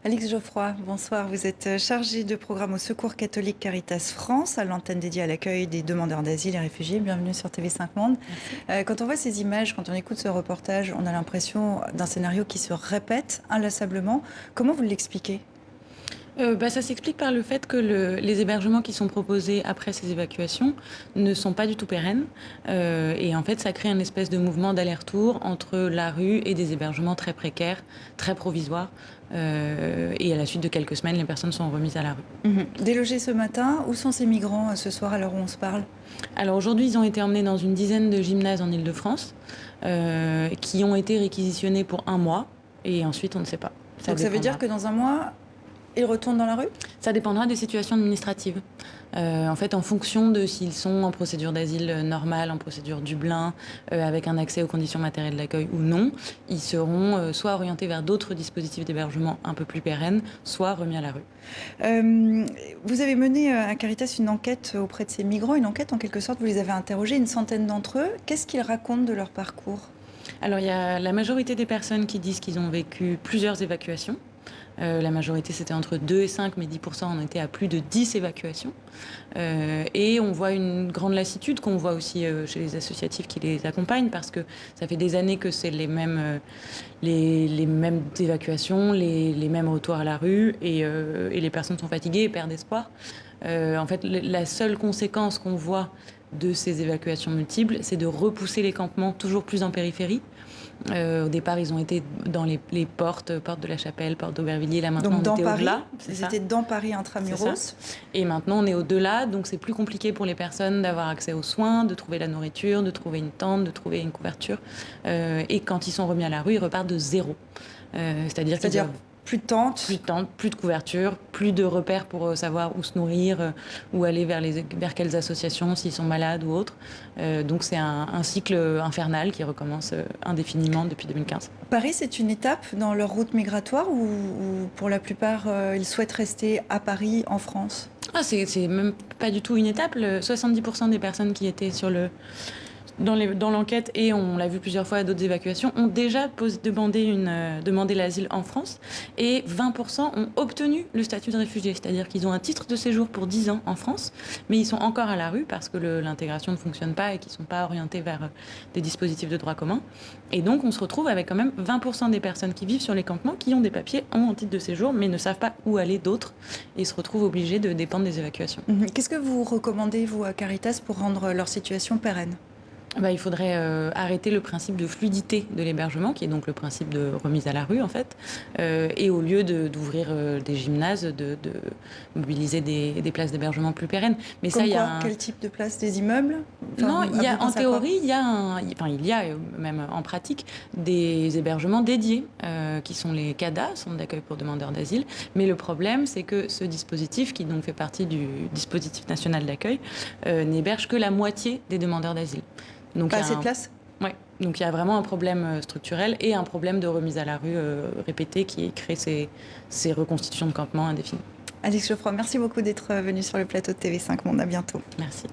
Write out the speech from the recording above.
Alix Geoffroy, bonsoir. Vous êtes chargé de programme au Secours catholique Caritas France, à l'antenne dédiée à l'accueil des demandeurs d'asile et réfugiés. Bienvenue sur TV5 Monde. Quand on voit ces images, quand on écoute ce reportage, on a l'impression d'un scénario qui se répète inlassablement. Comment vous l'expliquez ? Ça s'explique par le fait que les hébergements qui sont proposés après ces évacuations ne sont pas du tout pérennes. Et en fait, ça crée une espèce de mouvement d'aller-retour entre la rue et des hébergements très précaires, très provisoires. Et à la suite de quelques semaines, les personnes sont remises à la rue. Délogés ce matin, où sont ces migrants ce soir à l'heure où on se parle ? Alors aujourd'hui, ils ont été emmenés dans une dizaine de gymnases en Île-de-France qui ont été réquisitionnés pour 1 mois. Et ensuite, on ne sait pas. Donc ça veut dire que dans 1 mois, ils retournent dans la rue ? Ça dépendra des situations administratives. En fait, en fonction de s'ils sont en procédure d'asile normale, en procédure Dublin, avec un accès aux conditions matérielles d'accueil ou non, ils seront soit orientés vers d'autres dispositifs d'hébergement un peu plus pérennes, soit remis à la rue. Vous avez mené à Caritas une enquête auprès de ces migrants, une enquête en quelque sorte, vous les avez interrogés, une centaine d'entre eux. Qu'est-ce qu'ils racontent de leur parcours ? Alors, il y a la majorité des personnes qui disent qu'ils ont vécu plusieurs évacuations. La majorité, c'était entre 2 et 5, mais 10% en étaient à plus de 10 évacuations. Et on voit une grande lassitude qu'on voit aussi chez les associatifs qui les accompagnent, parce que ça fait des années que c'est les mêmes évacuations, les mêmes retours à la rue, et les personnes sont fatiguées et perdent espoir. En fait, la seule conséquence qu'on voit de ces évacuations multiples, c'est de repousser les campements toujours plus en périphérie. Au départ, ils ont été dans les portes de la Chapelle, porte d'Aubervilliers. Là, maintenant, donc, on était au-delà. Ils étaient dans Paris intramuros. Et maintenant, on est au-delà. Donc, c'est plus compliqué pour les personnes d'avoir accès aux soins, de trouver la nourriture, de trouver une tente, de trouver une couverture. Et quand ils sont remis à la rue, ils repartent de zéro. C'est-à-dire plus de tente, plus de couverture, plus de repères pour savoir où se nourrir, où aller vers quelles associations s'ils sont malades ou autres. Donc c'est un cycle infernal qui recommence indéfiniment depuis 2015. Paris, c'est une étape dans leur route migratoire ou pour la plupart, ils souhaitent rester à Paris, en France ? C'est même pas du tout une étape. 70% des personnes qui étaient dans l'enquête, et on l'a vu plusieurs fois à d'autres évacuations, ont déjà demandé l'asile en France, et 20% ont obtenu le statut de réfugié, c'est-à-dire qu'ils ont un titre de séjour pour 10 ans en France, mais ils sont encore à la rue parce que l'intégration ne fonctionne pas et qu'ils ne sont pas orientés vers des dispositifs de droit commun. Et donc on se retrouve avec quand même 20% des personnes qui vivent sur les campements qui ont des papiers, ont un titre de séjour, mais ne savent pas où aller d'autres, et se retrouvent obligés de dépendre des évacuations. Qu'est-ce que vous recommandez, vous, à Caritas, pour rendre leur situation pérenne ? Il faudrait arrêter le principe de fluidité de l'hébergement, qui est donc le principe de remise à la rue, en fait. Et au lieu d'ouvrir des gymnases, de mobiliser des places d'hébergement plus pérennes. Mais comme ça, quel type de place ? Des immeubles ? Non, en théorie, il y a même en pratique des hébergements dédiés, qui sont les CADA, Centres d'accueil pour demandeurs d'asile. Mais le problème, c'est que ce dispositif, qui donc fait partie du dispositif national d'accueil, n'héberge que la moitié des demandeurs d'asile. Donc, pas assez de place ? Oui, donc il y a vraiment un problème structurel et un problème de remise à la rue répétée qui crée ces reconstitutions de campements indéfinies. Alix Geoffroy, merci beaucoup d'être venue sur le plateau de TV5 Monde. À bientôt. Merci.